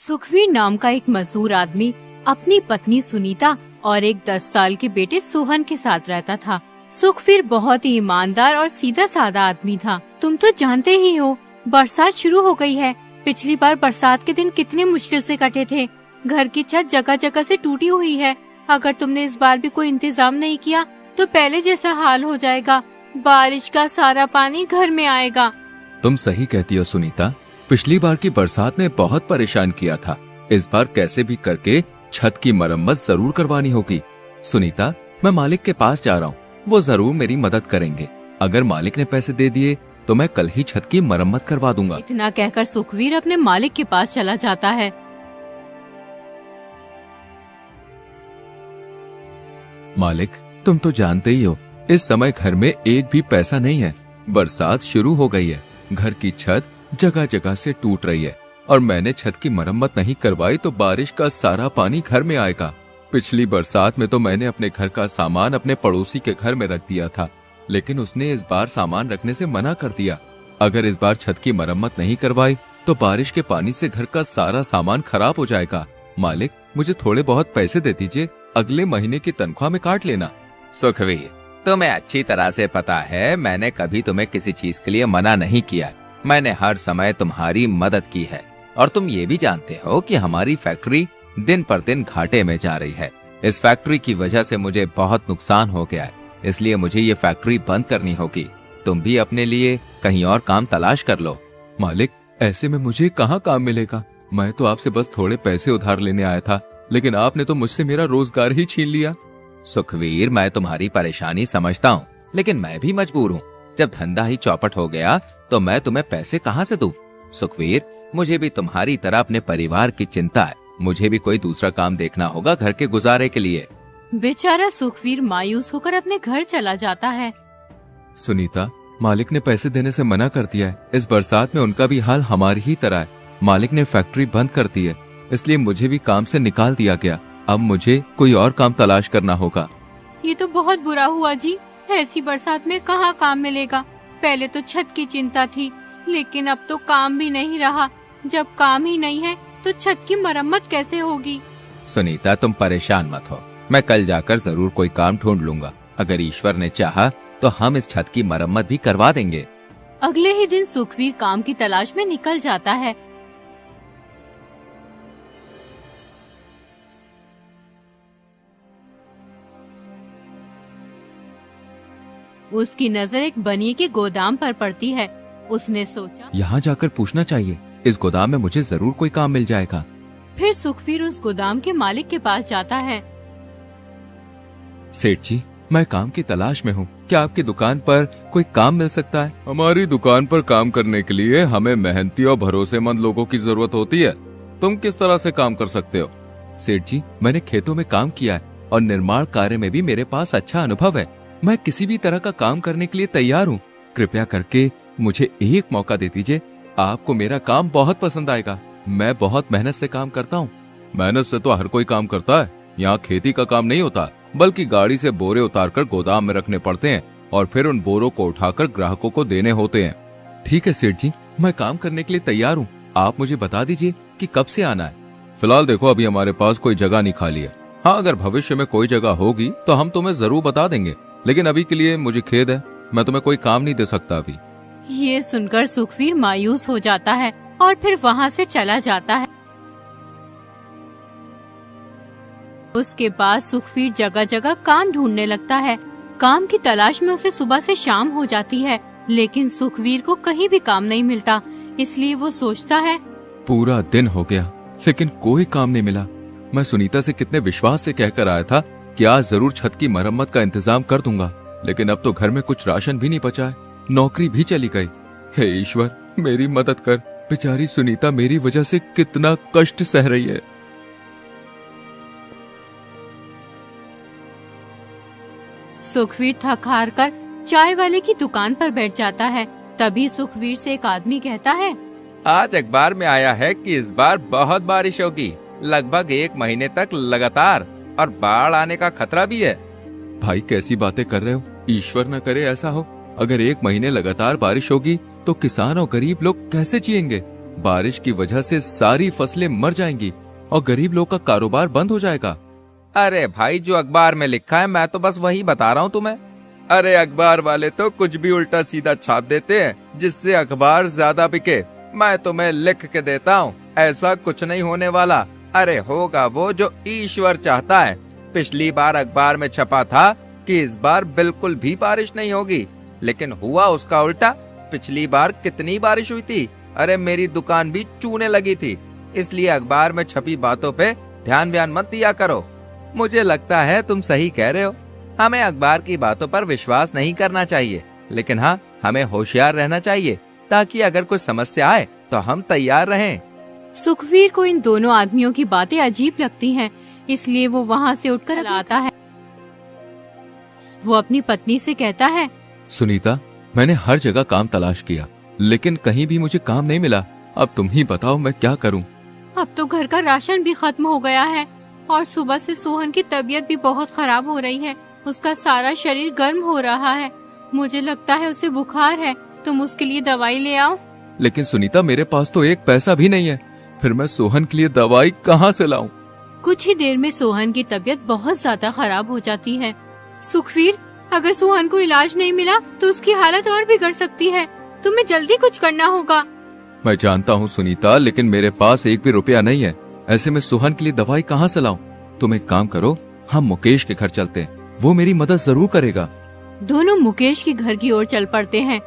सुखवीर नाम का एक मजदूर आदमी अपनी पत्नी सुनीता और एक 10 साल के बेटे सोहन के साथ रहता था। सुखवीर बहुत ही ईमानदार और सीधा साधा आदमी था। तुम तो जानते ही हो, बरसात शुरू हो गई है। पिछली बार बरसात के दिन कितने मुश्किल से कटे थे। घर की छत जगह जगह से टूटी हुई है। अगर तुमने इस बार भी कोई इंतजाम नहीं किया तो पहले जैसा हाल हो जाएगा। बारिश का सारा पानी घर में आएगा। तुम सही कहती हो सुनीता, पिछली बार की बरसात ने बहुत परेशान किया था। इस बार कैसे भी करके छत की मरम्मत जरूर करवानी होगी। सुनीता, मैं मालिक के पास जा रहा हूँ, वो जरूर मेरी मदद करेंगे। अगर मालिक ने पैसे दे दिए तो मैं कल ही छत की मरम्मत करवा दूंगा। इतना कहकर सुखवीर अपने मालिक के पास चला जाता है। मालिक, तुम तो जानते ही हो, इस समय घर में एक भी पैसा नहीं है। बरसात शुरू हो गई है, घर की छत जगह जगह से टूट रही है और मैंने छत की मरम्मत नहीं करवाई तो बारिश का सारा पानी घर में आएगा। पिछली बरसात में तो मैंने अपने घर का सामान अपने पड़ोसी के घर में रख दिया था, लेकिन उसने इस बार सामान रखने से मना कर दिया। अगर इस बार छत की मरम्मत नहीं करवाई तो बारिश के पानी से घर का सारा सामान खराब हो जाएगा। मालिक, मुझे थोड़े बहुत पैसे दे दीजिए, अगले महीने की तनख्वाह में काट लेना। सुखवीर, तुम्हें अच्छी तरह से पता है मैंने कभी तुम्हें किसी चीज के लिए मना नहीं किया। मैंने हर समय तुम्हारी मदद की है और तुम ये भी जानते हो कि हमारी फैक्ट्री दिन पर दिन घाटे में जा रही है। इस फैक्ट्री की वजह से मुझे बहुत नुकसान हो गया है, इसलिए मुझे ये फैक्ट्री बंद करनी होगी। तुम भी अपने लिए कहीं और काम तलाश कर लो। मालिक, ऐसे में मुझे कहाँ काम मिलेगा? मैं तो आपसे बस थोड़े पैसे उधार लेने आया था, लेकिन आपने तो मुझसे मेरा रोजगार ही छीन लिया। सुखवीर, मैं तुम्हारी परेशानी समझता हूँ, लेकिन मैं भी मजबूर हूँ। जब धंधा ही चौपट हो गया तो मैं तुम्हें पैसे कहाँ से दूँ? सुखवीर, मुझे भी तुम्हारी तरह अपने परिवार की चिंता है। मुझे भी कोई दूसरा काम देखना होगा घर के गुजारे के लिए। बेचारा सुखवीर मायूस होकर अपने घर चला जाता है। सुनीता, मालिक ने पैसे देने से मना कर दिया है। इस बरसात में उनका भी हाल हमारी ही तरह है। मालिक ने फैक्ट्री बंद कर दी है, इसलिए मुझे भी काम से निकाल दिया गया। अब मुझे कोई और काम तलाश करना होगा। ये तो बहुत बुरा हुआ जी। ऐसी बरसात में कहाँ काम मिलेगा? पहले तो छत की चिंता थी, लेकिन अब तो काम भी नहीं रहा। जब काम ही नहीं है तो छत की मरम्मत कैसे होगी? सुनीता, तुम परेशान मत हो, मैं कल जाकर जरूर कोई काम ढूंढ लूंगा। अगर ईश्वर ने चाहा तो हम इस छत की मरम्मत भी करवा देंगे। अगले ही दिन सुखवीर काम की तलाश में निकल जाता है। उसकी नजर एक बनिए के गोदाम पर पड़ती है। उसने सोचा, यहाँ जाकर पूछना चाहिए, इस गोदाम में मुझे जरूर कोई काम मिल जाएगा। फिर सुखवीर उस गोदाम के मालिक के पास जाता है। सेठ जी, मैं काम की तलाश में हूँ, क्या आपकी दुकान पर कोई काम मिल सकता है? हमारी दुकान पर काम करने के लिए हमें मेहनती और भरोसेमंद लोगों की जरूरत होती है। तुम किस तरह से काम कर सकते हो? सेठ जी, मैंने खेतों में काम किया है और निर्माण कार्य में भी मेरे पास अच्छा अनुभव है। मैं किसी भी तरह का काम करने के लिए तैयार हूँ। कृपया करके मुझे एक मौका दे दीजिए। आपको मेरा काम बहुत पसंद आएगा। मैं बहुत मेहनत से काम करता हूँ। मेहनत से तो हर कोई काम करता है। यहाँ खेती का काम नहीं होता, बल्कि गाड़ी से बोरे उतारकर गोदाम में रखने पड़ते हैं और फिर उन बोरों को उठाकर ग्राहकों को देने होते हैं। ठीक है सेठ जी, मैं काम करने के लिए तैयार हूँ। आप मुझे बता दीजिए कि कब से आना है। फिलहाल देखो, अभी हमारे पास कोई जगह नहीं खाली है। हाँ, अगर भविष्य में कोई जगह होगी तो हम तुम्हें जरूर बता देंगे, लेकिन अभी के लिए मुझे खेद है, मैं तुम्हें कोई काम नहीं दे सकता अभी। ये सुनकर सुखवीर मायूस हो जाता है और फिर वहाँ से चला जाता है। उसके बाद सुखवीर जगह जगह काम ढूंढने लगता है। काम की तलाश में उसे सुबह से शाम हो जाती है, लेकिन सुखवीर को कहीं भी काम नहीं मिलता। इसलिए वो सोचता है, पूरा दिन हो गया लेकिन कोई काम नहीं मिला। मैं सुनीता से कितने विश्वास से कहकर आया था कि आज जरूर छत की मरम्मत का इंतजाम कर दूंगा, लेकिन अब तो घर में कुछ राशन भी नहीं बचा है, नौकरी भी चली गई। हे ईश्वर, मेरी मदद कर। बेचारी सुनीता मेरी वजह से कितना कष्ट सह रही है। सुखवीर थक हार कर चाय वाले की दुकान पर बैठ जाता है। तभी सुखवीर से एक आदमी कहता है, आज अखबार में आया है कि इस बार बहुत बारिश होगी, लगभग 1 महीने तक लगातार, और बाढ़ आने का खतरा भी है। भाई, कैसी बातें कर रहे हो? ईश्वर न करे ऐसा हो। अगर 1 महीने लगातार बारिश होगी तो किसान और गरीब लोग कैसे जिएंगे? बारिश की वजह से सारी फसलें मर जाएंगी और गरीब लोग का कारोबार बंद हो जाएगा। अरे भाई, जो अखबार में लिखा है मैं तो बस वही बता रहा हूँ तुम्हें। अरे अखबार वाले तो कुछ भी उल्टा सीधा छाप देते हैं जिससे अखबार ज्यादा बिके। मैं तुम्हें लिख के देता हूँ, ऐसा कुछ नहीं होने वाला। अरे होगा वो जो ईश्वर चाहता है। पिछली बार अखबार में छपा था कि इस बार बिल्कुल भी बारिश नहीं होगी, लेकिन हुआ उसका उल्टा। पिछली बार कितनी बारिश हुई थी। अरे मेरी दुकान भी चूने लगी थी। इसलिए अखबार में छपी बातों पे ध्यान मत दिया करो। मुझे लगता है तुम सही कह रहे हो। हमें अखबार की बातों पर विश्वास नहीं करना चाहिए, लेकिन हाँ, हमें होशियार रहना चाहिए ताकि अगर कोई समस्या आए तो हम तैयार रहें। सुखवीर को इन दोनों आदमियों की बातें अजीब लगती हैं, इसलिए वो वहाँ से उठकर आता है। वो अपनी पत्नी से कहता है, सुनीता, मैंने हर जगह काम तलाश किया, लेकिन कहीं भी मुझे काम नहीं मिला। अब तुम ही बताओ मैं क्या करूं? अब तो घर का राशन भी खत्म हो गया है और सुबह से सोहन की तबीयत भी बहुत खराब हो रही है। उसका सारा शरीर गर्म हो रहा है। मुझे लगता है उसे बुखार है। तुम उसके लिए दवाई ले आओ। लेकिन सुनीता, मेरे पास तो एक पैसा भी नहीं है। फिर मैं सोहन के लिए दवाई कहाँ से लाऊं? कुछ ही देर में सोहन की तबीयत बहुत ज्यादा खराब हो जाती है। सुखवीर, अगर सोहन को इलाज नहीं मिला तो उसकी हालत और बिगड़ सकती है। तुम्हें जल्दी कुछ करना होगा। मैं जानता हूँ सुनीता, लेकिन मेरे पास एक भी रुपया नहीं है। ऐसे में सोहन के लिए दवाई कहाँ से लाऊं? तुम एक काम करो, हम मुकेश के घर चलते हैं, वो मेरी मदद जरूर करेगा। दोनों मुकेश के घर की ओर चल पड़ते हैं।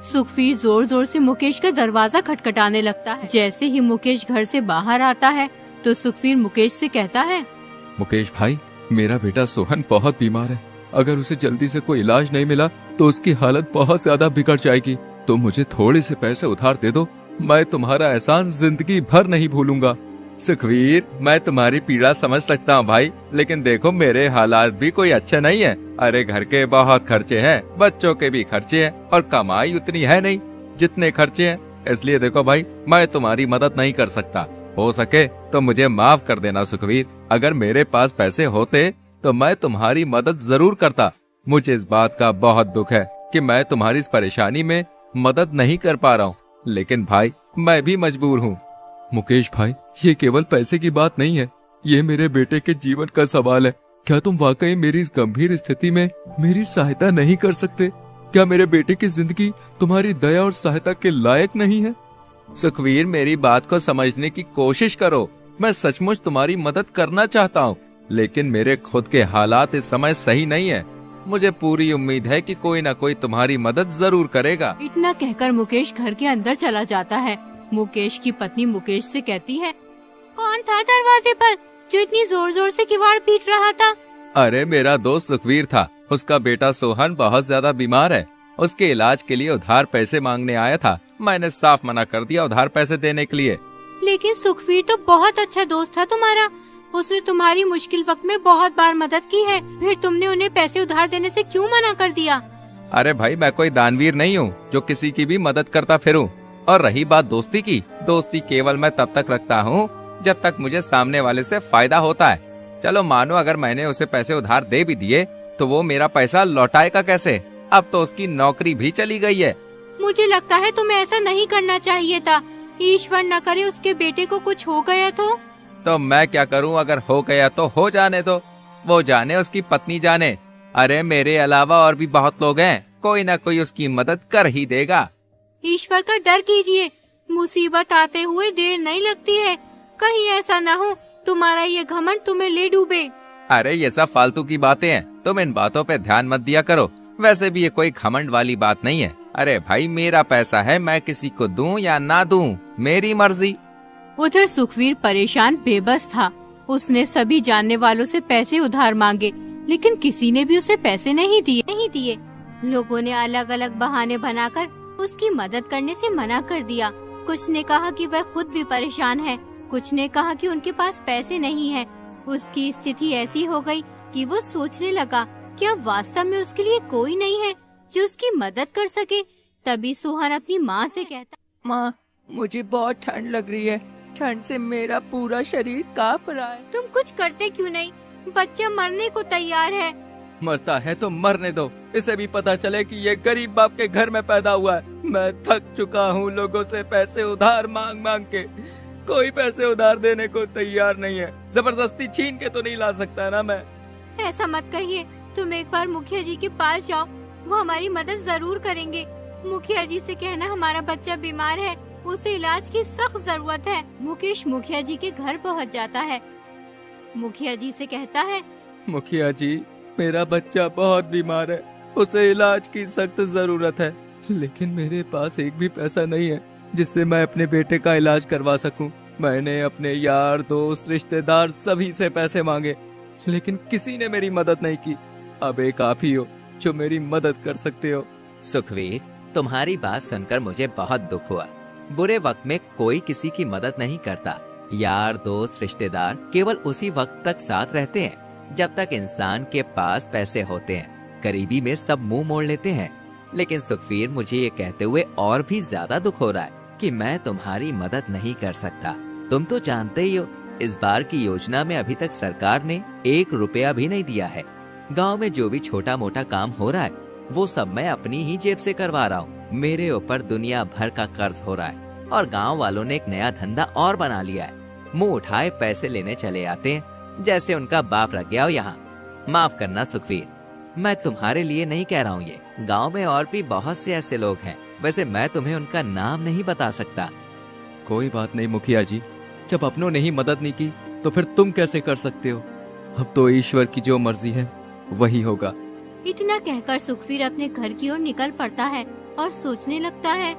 सुखवीर जोर जोर से मुकेश का दरवाजा खटखटाने लगता है। जैसे ही मुकेश घर से बाहर आता है तो सुखवीर मुकेश से कहता है, मुकेश भाई, मेरा बेटा सोहन बहुत बीमार है। अगर उसे जल्दी से कोई इलाज नहीं मिला तो उसकी हालत बहुत ज्यादा बिगड़ जाएगी। तो मुझे थोड़े से पैसे उधार दे दो, मैं तुम्हारा एहसान जिंदगी भर नहीं भूलूंगा। सुखवीर, मैं तुम्हारी पीड़ा समझ सकता हूँ भाई, लेकिन देखो मेरे हालात भी कोई अच्छे नहीं है। अरे घर के बहुत खर्चे हैं, बच्चों के भी खर्चे हैं और कमाई उतनी है नहीं जितने खर्चे हैं। इसलिए देखो भाई, मैं तुम्हारी मदद नहीं कर सकता। हो सके तो मुझे माफ कर देना सुखवीर। अगर मेरे पास पैसे होते तो मैं तुम्हारी मदद जरूर करता। मुझे इस बात का बहुत दुख है कि मैं तुम्हारी इस परेशानी में मदद नहीं कर पा रहा हूँ, लेकिन भाई मैं भी मजबूर हूँ। मुकेश भाई, ये केवल पैसे की बात नहीं है, ये मेरे बेटे के जीवन का सवाल है। क्या तुम वाकई मेरी इस गंभीर स्थिति में मेरी सहायता नहीं कर सकते? क्या मेरे बेटे की जिंदगी तुम्हारी दया और सहायता के लायक नहीं है? सुखवीर, मेरी बात को समझने की कोशिश करो। मैं सचमुच तुम्हारी मदद करना चाहता हूँ, लेकिन मेरे खुद के हालात इस समय सही नहीं है। मुझे पूरी उम्मीद है कि कोई ना कोई तुम्हारी मदद जरूर करेगा। इतना कहकर मुकेश घर के अंदर चला जाता है। मुकेश की पत्नी मुकेश से कहती है, कौन था दरवाजे पर जो इतनी जोर जोर से किवाड़ पीट रहा था? अरे मेरा दोस्त सुखवीर था। उसका बेटा सोहन बहुत ज्यादा बीमार है। उसके इलाज के लिए उधार पैसे मांगने आया था। मैंने साफ मना कर दिया उधार पैसे देने के लिए। लेकिन सुखवीर तो बहुत अच्छा दोस्त था तुम्हारा। उसने तुम्हारी मुश्किल वक्त में बहुत बार मदद की है। फिर तुमने उन्हें पैसे उधार देने से क्यों मना कर दिया? अरे भाई, मैं कोई दानवीर नहीं हूँ जो किसी की भी मदद करता फिरूं। और रही बात दोस्ती की, दोस्ती केवल मैं तब तक रखता हूँ जब तक मुझे सामने वाले से फायदा होता है। चलो मानो अगर मैंने उसे पैसे उधार दे भी दिए तो वो मेरा पैसा लौटाएगा कैसे? अब तो उसकी नौकरी भी चली गई है। मुझे लगता है तुम्हें ऐसा नहीं करना चाहिए था। ईश्वर न करे उसके बेटे को कुछ हो गया तो मैं क्या करूं? अगर हो गया तो हो जाने दो, वो जाने, उसकी पत्नी जाने। अरे मेरे अलावा और भी बहुत लोग हैं, कोई ना कोई उसकी मदद कर ही देगा। ईश्वर का डर कीजिए, मुसीबत आते हुए देर नहीं लगती है। कहीं ऐसा ना हो तुम्हारा ये घमंड तुम्हें ले डूबे। अरे ये सब फालतू की बातें हैं, तुम इन बातों पे ध्यान मत दिया करो। वैसे भी ये कोई घमंड वाली बात नहीं है। अरे भाई, मेरा पैसा है, मैं किसी को दूं या ना दूं, मेरी मर्जी। उधर सुखवीर परेशान बेबस था। उसने सभी जानने वालों से पैसे उधार मांगे, लेकिन किसी ने भी उसे पैसे नहीं दिए। लोगों ने अलग अलग बहाने बनाकर उसकी मदद करने से मना कर दिया। कुछ ने कहा कि वह खुद भी परेशान है, कुछ ने कहा कि उनके पास पैसे नहीं है। उसकी स्थिति ऐसी हो गई कि वो सोचने लगा, क्या वास्तव में उसके लिए कोई नहीं है जो उसकी मदद कर सके? तभी सोहन अपनी माँ से कहता, माँ, मुझे बहुत ठंड लग रही है। ठंड से मेरा पूरा शरीर कांप रहा है। तुम कुछ करते क्यों नहीं? बच्चा मरने को तैयार है। मरता है तो मरने दो, इसे भी पता चले कि ये गरीब बाप के घर में पैदा हुआ है। मैं थक चुका हूँ लोगों से पैसे उधार मांग मांग के। कोई पैसे उधार देने को तैयार नहीं है। जबरदस्ती छीन के तो नहीं ला सकता ना मैं। ऐसा मत कहिए, तुम एक बार मुखिया जी के पास जाओ, वो हमारी मदद जरूर करेंगे। मुखिया जी से कहना हमारा बच्चा बीमार है, उसे इलाज की सख्त जरूरत है। मुकेश मुखिया जी के घर पहुंच जाता है। मुखिया जी से कहता है, मुखिया जी, मेरा बच्चा बहुत बीमार है, उसे इलाज की सख्त जरूरत है, लेकिन मेरे पास एक भी पैसा नहीं है जिससे मैं अपने बेटे का इलाज करवा सकूं। मैंने अपने यार दोस्त रिश्तेदार सभी से पैसे मांगे, लेकिन किसी ने मेरी मदद नहीं की। अब एक आप ही हो जो मेरी मदद कर सकते हो। सुखवीर, तुम्हारी बात सुनकर मुझे बहुत दुख हुआ। बुरे वक्त में कोई किसी की मदद नहीं करता। यार दोस्त रिश्तेदार केवल उसी वक्त तक साथ रहते हैं जब तक इंसान के पास पैसे होते हैं। गरीबी में सब मुंह मोड़ लेते हैं। लेकिन सुखवीर, मुझे ये कहते हुए और भी ज्यादा दुख हो रहा है कि मैं तुम्हारी मदद नहीं कर सकता। तुम तो जानते ही हो, इस बार की योजना में अभी तक सरकार ने 1 रुपया भी नहीं दिया है। गांव में जो भी छोटा मोटा काम हो रहा है वो सब मैं अपनी ही जेब से करवा रहा हूँ। मेरे ऊपर दुनिया भर का कर्ज हो रहा है और गांव वालों ने एक नया धंधा और बना लिया है। मुंह उठाए पैसे लेने चले आते हैं जैसे उनका बाप रख गया हो यहाँ। माफ करना सुखवीर, मैं तुम्हारे लिए नहीं कह रहा हूँ ये। गांव में और भी बहुत से ऐसे लोग हैं, वैसे मैं तुम्हें उनका नाम नहीं बता सकता। कोई बात नहीं मुखिया जी, जब अपनों ने ही मदद नहीं की तो फिर तुम कैसे कर सकते हो। अब तो ईश्वर की जो मर्जी है वही होगा। इतना कहकर सुखवीर अपने घर की ओर निकल पड़ता है और सोचने लगता है,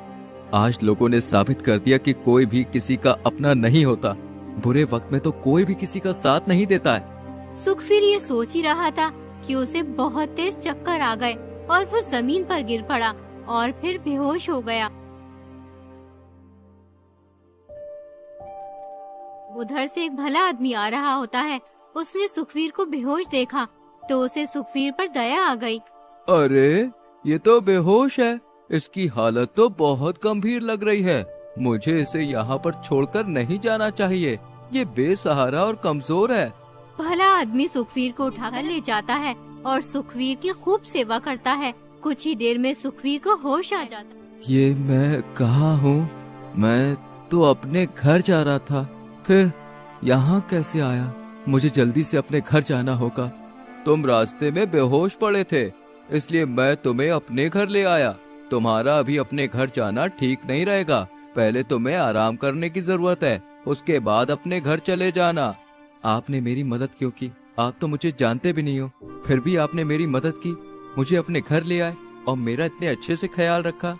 आज लोगों ने साबित कर दिया कि कोई भी किसी का अपना नहीं होता। बुरे वक्त में तो कोई भी किसी का साथ नहीं देता है। सुखवीर ये सोच ही रहा था कि उसे बहुत तेज चक्कर आ गए और वो जमीन पर गिर पड़ा और फिर बेहोश हो गया। उधर से एक भला आदमी आ रहा होता है। उसने सुखवीर को बेहोश देखा तो उसे सुखवीर पर दया आ गई। अरे, ये तो बेहोश है, इसकी हालत तो बहुत गंभीर लग रही है। मुझे इसे यहाँ पर छोड़कर नहीं जाना चाहिए, ये बेसहारा और कमजोर है। भला आदमी सुखवीर को उठाकर ले जाता है और सुखवीर की खूब सेवा करता है। कुछ ही देर में सुखवीर को होश आ जाता है। ये मैं कहाँ हूँ? मैं तो अपने घर जा रहा था, फिर यहाँ कैसे आया? मुझे जल्दी से अपने घर जाना होगा। तुम रास्ते में बेहोश पड़े थे, इसलिए मैं तुम्हें अपने घर ले आया। तुम्हारा अभी अपने घर जाना ठीक नहीं रहेगा। पहले तुम्हें आराम करने की जरूरत है, उसके बाद अपने घर चले जाना। आपने मेरी मदद क्यों की? आप तो मुझे जानते भी नहीं हो, फिर भी आपने मेरी मदद की, मुझे अपने घर ले आए और मेरा इतने अच्छे से ख्याल रखा।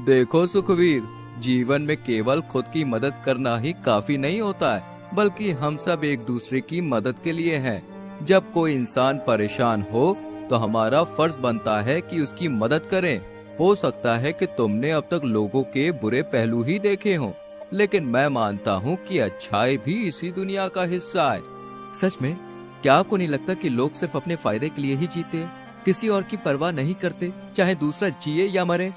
देखो सुखवीर, जीवन में केवल खुद की मदद करना ही काफी नहीं होता है, बल्कि हम सब एक दूसरे की मदद के लिए हैं। जब कोई इंसान परेशान हो तो हमारा फर्ज बनता है कि उसकी मदद करें। हो सकता है कि तुमने अब तक लोगों के बुरे पहलू ही देखे हों, लेकिन मैं मानता हूँ कि अच्छाई भी इसी दुनिया का हिस्सा है। सच में, क्या आपको नहीं लगता कि लोग सिर्फ अपने फायदे के लिए ही जीते हैं, किसी और की परवाह नहीं करते, चाहे दूसरा जिए या मरे?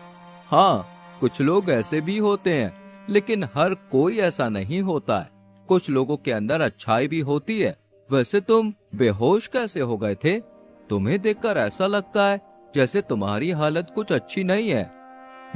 हाँ, कुछ लोग ऐसे भी होते हैं, लेकिन हर कोई ऐसा नहीं होता है। कुछ लोगों के अंदर अच्छाई भी होती है। वैसे तुम बेहोश कैसे हो गए थे? तुम्हें देखकर ऐसा लगता है जैसे तुम्हारी हालत कुछ अच्छी नहीं है।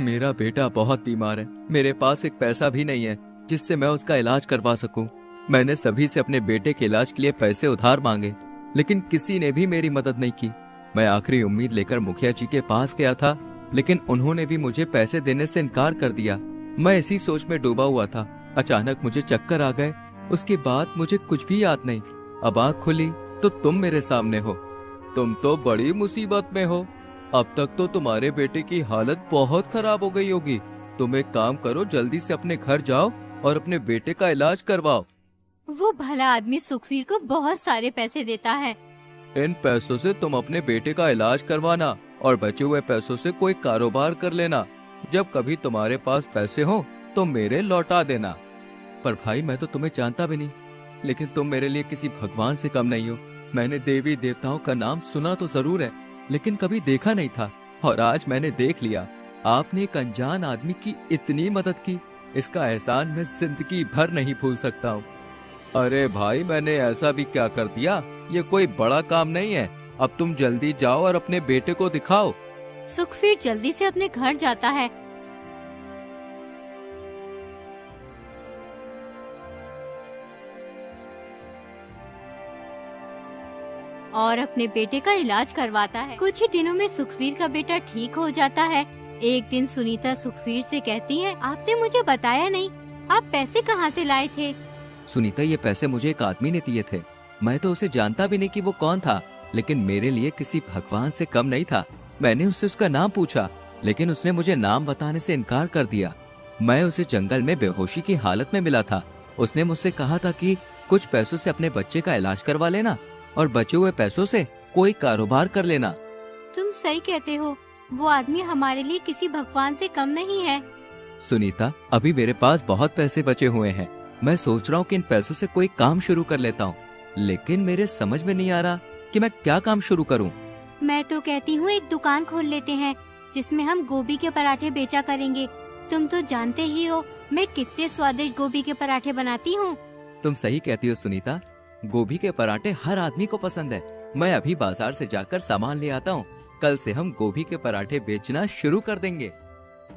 मेरा बेटा बहुत बीमार है, मेरे पास एक पैसा भी नहीं है जिससे मैं उसका इलाज करवा सकूं। मैंने सभी से अपने बेटे के इलाज के लिए पैसे उधार मांगे, लेकिन किसी ने भी मेरी मदद नहीं की। मैं आखिरी उम्मीद लेकर मुखिया जी के पास गया था, लेकिन उन्होंने भी मुझे पैसे देने से इनकार कर दिया। मैं इसी सोच में डूबा हुआ था। अचानक मुझे चक्कर आ गए, उसके बाद मुझे कुछ भी याद नहीं। अब आँख खुली तो तुम मेरे सामने हो। तुम तो बड़ी मुसीबत में हो। अब तक तो तुम्हारे बेटे की हालत बहुत खराब हो गई होगी। तुम एक काम करो, जल्दी से अपने घर जाओ और अपने बेटे का इलाज करवाओ। वो भला आदमी सुखवीर को बहुत सारे पैसे देता है। इन पैसों से तुम अपने बेटे का इलाज करवाना और बचे हुए पैसों से कोई कारोबार कर लेना। जब कभी तुम्हारे पास पैसे हो तो मेरे लौटा देना। पर भाई, मैं तो तुम्हें जानता भी नहीं, लेकिन तुम मेरे लिए किसी भगवान से कम नहीं हो। मैंने देवी देवताओं का नाम सुना तो जरूर है, लेकिन कभी देखा नहीं था, और आज मैंने देख लिया। आपने एक अनजान आदमी की इतनी मदद की, इसका एहसान मैं जिंदगी भर नहीं भूल सकता हूँ। अरे भाई, मैंने ऐसा भी क्या कर दिया? ये कोई बड़ा काम नहीं है। अब तुम जल्दी जाओ और अपने बेटे को दिखाओ। सुखवीर जल्दी से अपने घर जाता है और अपने बेटे का इलाज करवाता है। कुछ ही दिनों में सुखवीर का बेटा ठीक हो जाता है। एक दिन सुनीता सुखवीर से कहती है, आपने मुझे बताया नहीं, आप पैसे कहाँ से लाए थे? सुनीता, ये पैसे मुझे एक आदमी ने दिए थे। मैं तो उसे जानता भी नहीं कि वो कौन था, लेकिन मेरे लिए किसी भगवान से कम नहीं था। मैंने उससे उसका नाम पूछा, लेकिन उसने मुझे नाम बताने से इनकार कर दिया। मैं उसे जंगल में बेहोशी की हालत में मिला था। उसने मुझसे कहा था कि कुछ पैसों से अपने बच्चे का इलाज करवा लेना और बचे हुए पैसों से कोई कारोबार कर लेना। तुम सही कहते हो, वो आदमी हमारे लिए किसी भगवान से कम नहीं है। सुनीता, अभी मेरे पास बहुत पैसे बचे हुए हैं। मैं सोच रहा हूँ कि इन पैसों से कोई काम शुरू कर लेता हूँ, लेकिन मेरे समझ में नहीं आ रहा कि मैं क्या काम शुरू करूँ। मैं तो कहती हूँ एक दुकान खोल लेते हैं जिसमें हम गोभी के पराठे बेचा करेंगे। तुम तो जानते ही हो मैं कितने स्वादिष्ट गोभी के पराठे बनाती हूँ। तुम सही कहती हो सुनीता, गोभी के पराठे हर आदमी को पसंद है। मैं अभी बाजार से जाकर सामान ले आता हूँ। कल से हम गोभी के पराठे बेचना शुरू कर देंगे।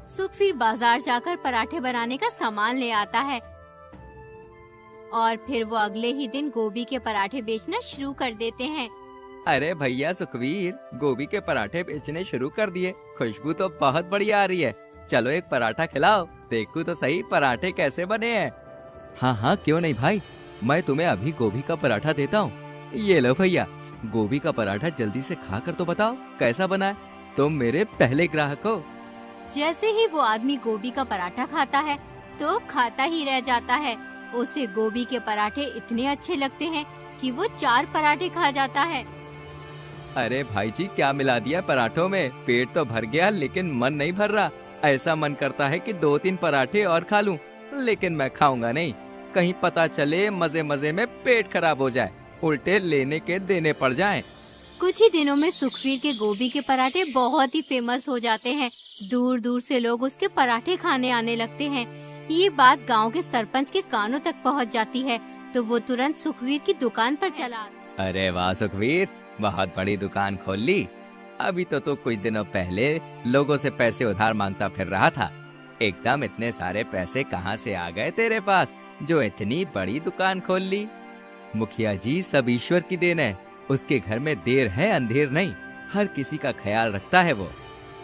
सुखवीर बाजार जाकर पराठे बनाने का सामान ले आता है और फिर वो अगले ही दिन गोभी के पराठे बेचना शुरू कर देते हैं। अरे भैया सुखवीर, गोभी के पराठे बेचने शुरू कर दिए। खुशबू तो बहुत बढ़िया आ रही है। चलो एक पराठा खिलाओ, देखो तो सही पराठे कैसे बने हैं। हाँ हाँ, क्यों नहीं भाई, मैं तुम्हें अभी गोभी का पराठा देता हूँ। ये लो भैया, गोभी का पराठा जल्दी से खा कर तो बताओ कैसा बना है। तुम मेरे पहले ग्राहक हो। जैसे ही वो आदमी गोभी का पराठा खाता है तो खाता ही रह जाता है। उसे गोभी के पराठे इतने अच्छे लगते हैं कि वो 4 पराठे खा जाता है। अरे भाई जी, क्या मिला दिया पराठों में? पेट तो भर गया लेकिन मन नहीं भर रहा। ऐसा मन करता है कि 2-3 पराठे और खा लूं, लेकिन मैं खाऊंगा नहीं। कहीं पता चले मजे मजे में पेट खराब हो जाए, उल्टे लेने के देने पड़ जाएं। कुछ ही दिनों में सुखवीर के गोभी के पराठे बहुत ही फेमस हो जाते हैं। दूर दूर से लोग उसके पराठे खाने आने लगते हैं। ये बात गांव के सरपंच के कानों तक पहुंच जाती है तो वो तुरंत सुखवीर की दुकान पर चला। अरे वाह सुखवीर, बहुत बड़ी दुकान खोल ली। अभी तो कुछ दिनों पहले लोगों से पैसे उधार मांगता फिर रहा था। एकदम इतने सारे पैसे कहाँ से आ गए तेरे पास जो इतनी बड़ी दुकान खोल ली? मुखिया जी, सब ईश्वर की देन है। उसके घर में देर है अंधेर नहीं, हर किसी का ख्याल रखता है वो।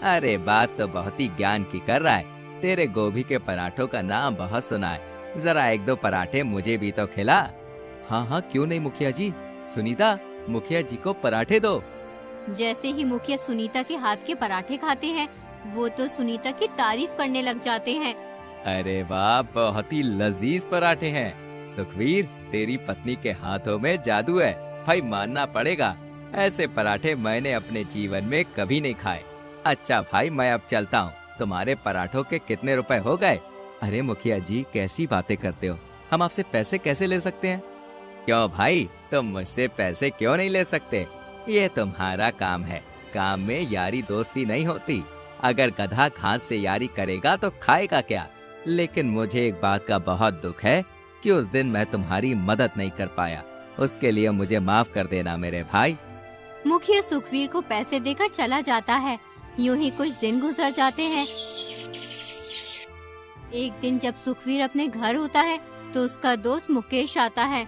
अरे बात तो बहुत ही ज्ञान की कर रहा है। तेरे गोभी के पराठों का नाम बहुत सुना है, जरा 1-2 पराठे मुझे भी तो खिला। हाँ हाँ, क्यों नहीं मुखिया जी। सुनीता, मुखिया जी को पराठे दो। जैसे ही मुखिया सुनीता के हाथ के पराठे खाते हैं वो तो सुनीता की तारीफ करने लग जाते हैं। अरे वाह, बहुत ही लजीज पराठे हैं। सुखवीर, तेरी पत्नी के हाथों में जादू है, भाई मानना पड़ेगा। ऐसे पराठे मैंने अपने जीवन में कभी नहीं खाए। अच्छा भाई, मैं अब चलता हूँ। तुम्हारे पराठों के कितने रुपए हो गए? अरे मुखिया जी, कैसी बातें करते हो? हम आपसे पैसे कैसे ले सकते हैं? क्यों भाई, तुम मुझसे पैसे क्यों नहीं ले सकते? ये तुम्हारा काम है। काम में यारी दोस्ती नहीं होती। अगर गधा घास से यारी करेगा तो खाएगा क्या? लेकिन मुझे एक बात का बहुत दुख है कि उस दिन मैं तुम्हारी मदद नहीं कर पाया। उसके लिए मुझे माफ कर देना मेरे भाई। मुखिया सुखवीर को पैसे देकर चला जाता है। यूं ही कुछ दिन गुजर जाते हैं। एक दिन जब सुखवीर अपने घर होता है तो उसका दोस्त मुकेश आता है।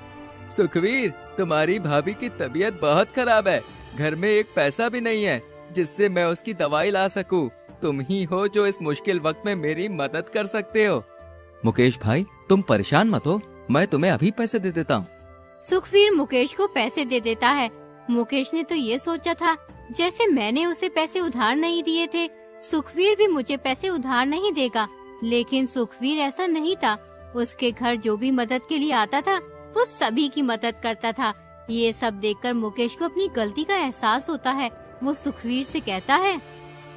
सुखवीर, तुम्हारी भाभी की तबीयत बहुत खराब है। घर में एक पैसा भी नहीं है जिससे मैं उसकी दवाई ला सकूं। तुम ही हो जो इस मुश्किल वक्त में मेरी मदद कर सकते हो। मुकेश भाई, तुम परेशान मत हो, मैं तुम्हें अभी पैसे दे देता हूँ। सुखवीर मुकेश को पैसे दे देता है। मुकेश ने तो ये सोचा था जैसे मैंने उसे पैसे उधार नहीं दिए थे, सुखवीर भी मुझे पैसे उधार नहीं देगा। लेकिन सुखवीर ऐसा नहीं था। उसके घर जो भी मदद के लिए आता था वो सभी की मदद करता था। ये सब देखकर मुकेश को अपनी गलती का एहसास होता है। वो सुखवीर से कहता है,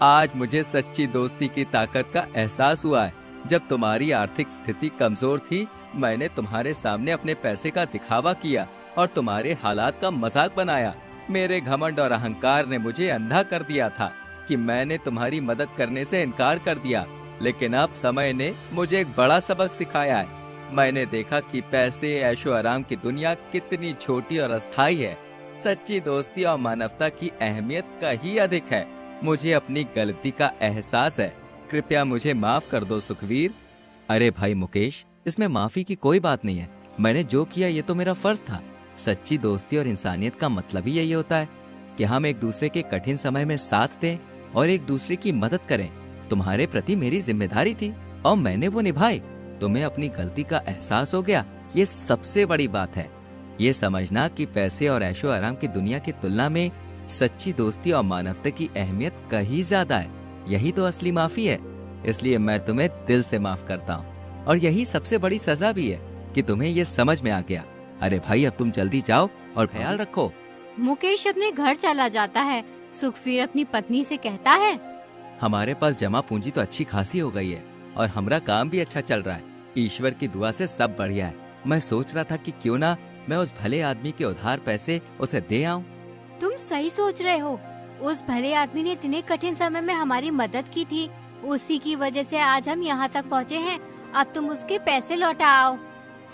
आज मुझे सच्ची दोस्ती की ताकत का एहसास हुआ है। जब तुम्हारी आर्थिक स्थिति कमजोर थी, मैंने तुम्हारे सामने अपने पैसे का दिखावा किया और तुम्हारे हालात का मजाक बनाया। मेरे घमंड और अहंकार ने मुझे अंधा कर दिया था कि मैंने तुम्हारी मदद करने से इनकार कर दिया। लेकिन अब समय ने मुझे एक बड़ा सबक सिखाया है। मैंने देखा कि पैसे, ऐशो आराम की दुनिया कितनी छोटी और अस्थायी है। सच्ची दोस्ती और मानवता की अहमियत कहीं अधिक है। मुझे अपनी गलती का एहसास है, कृपया मुझे माफ कर दो सुखवीर। अरे भाई मुकेश, इसमें माफी की कोई बात नहीं है। मैंने जो किया ये तो मेरा फर्ज था। सच्ची दोस्ती और इंसानियत का मतलब ही यही होता है कि हम एक दूसरे के कठिन समय में साथ दें और एक दूसरे की मदद करें। तुम्हारे प्रति मेरी जिम्मेदारी थी और मैंने वो निभाई। तुम्हें अपनी गलती का एहसास हो गया, ये सबसे बड़ी बात है। ये समझना कि पैसे और ऐशो आराम की दुनिया की तुलना में सच्ची दोस्ती और मानवता की अहमियत कहीं ज्यादा है, यही तो असली माफी है। इसलिए मैं तुम्हें दिल से माफ करता हूँ और यही सबसे बड़ी सजा भी है कि तुम्हें ये समझ में आ गया। अरे भाई, अब तुम जल्दी जाओ और ख्याल रखो। मुकेश अपने घर चला जाता है। सुखवीर अपनी पत्नी से कहता है, हमारे पास जमा पूंजी तो अच्छी खासी हो गई है और हमारा काम भी अच्छा चल रहा है। ईश्वर की दुआ से सब बढ़िया है। मैं सोच रहा था कि क्यों ना मैं उस भले आदमी के उधार पैसे उसे दे आऊं। तुम सही सोच रहे हो। उस भले आदमी ने इतने कठिन समय में हमारी मदद की थी, उसी की वजह से आज हम यहाँ तक पहुँचे हैं। अब तुम उसके पैसे लौटा आओ।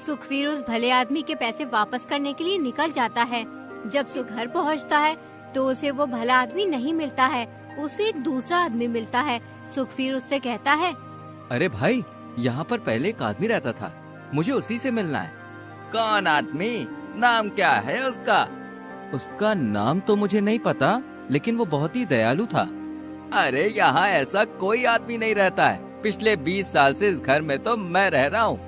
सुखवीर उस भले आदमी के पैसे वापस करने के लिए निकल जाता है। जब सुख घर पहुँचता है तो उसे वो भला आदमी नहीं मिलता है, उसे एक दूसरा आदमी मिलता है। सुखवीर उससे कहता है, अरे भाई, यहाँ पर पहले एक आदमी रहता था, मुझे उसी से मिलना है। कौन आदमी? नाम क्या है उसका? उसका नाम तो मुझे नहीं पता, लेकिन वो बहुत ही दयालु था। अरे यहाँ ऐसा कोई आदमी नहीं रहता है। पिछले 20 साल से इस घर में तो मैं रह रहा हूँ।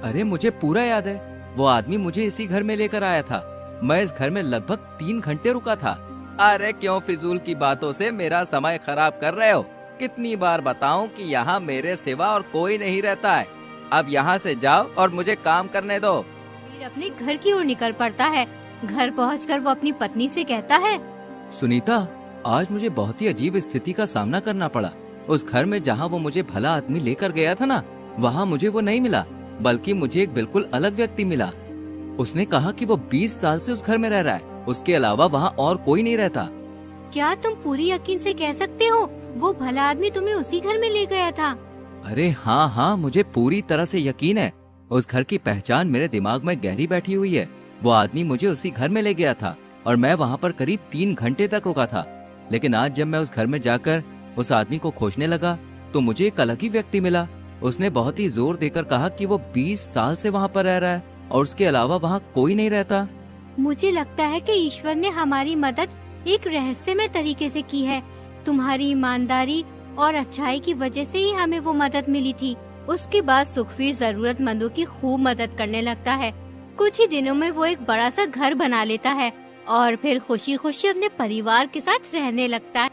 अरे मुझे पूरा याद है, वो आदमी मुझे इसी घर में लेकर आया था। मैं इस घर में लगभग 3 घंटे रुका था। अरे क्यों फिजूल की बातों से मेरा समय खराब कर रहे हो? कितनी बार बताऊं कि यहाँ मेरे सिवा और कोई नहीं रहता है। अब यहाँ से जाओ और मुझे काम करने दो। फिर अपने घर की ओर निकल पड़ता है। घर पहुंचकर वो अपनी पत्नी से कहता है, सुनीता, आज मुझे बहुत ही अजीब स्थिति का सामना करना पड़ा। उस घर में जहाँ वो मुझे भला आदमी लेकर गया था ना, वहाँ मुझे वो नहीं मिला, बल्कि मुझे एक बिल्कुल अलग व्यक्ति मिला। उसने कहा कि वो 20 साल से उस घर में रह रहा है, उसके अलावा वहाँ और कोई नहीं रहता। क्या तुम पूरी यकीन से कह सकते हो वो भला आदमी तुम्हें उसी घर में ले गया था? अरे हाँ, मुझे पूरी तरह से यकीन है। उस घर की पहचान मेरे दिमाग में गहरी बैठी हुई है। वो आदमी मुझे उसी घर में ले गया था और मैं वहाँ पर करीब 3 घंटे तक रुका था। लेकिन आज जब मैं उस घर में जाकर उस आदमी को खोजने लगा तो मुझे एक अलग ही व्यक्ति मिला। उसने बहुत ही जोर देकर कहा कि वो 20 साल से वहाँ पर रह रहा है और उसके अलावा वहाँ कोई नहीं रहता। मुझे लगता है कि ईश्वर ने हमारी मदद एक रहस्यमय तरीके से की है। तुम्हारी ईमानदारी और अच्छाई की वजह से ही हमें वो मदद मिली थी। उसके बाद सुखवीर जरूरतमंदों की खूब मदद करने लगता है। कुछ ही दिनों में वो एक बड़ा सा घर बना लेता है और फिर खुशी खुशी अपने परिवार के साथ रहने लगता है।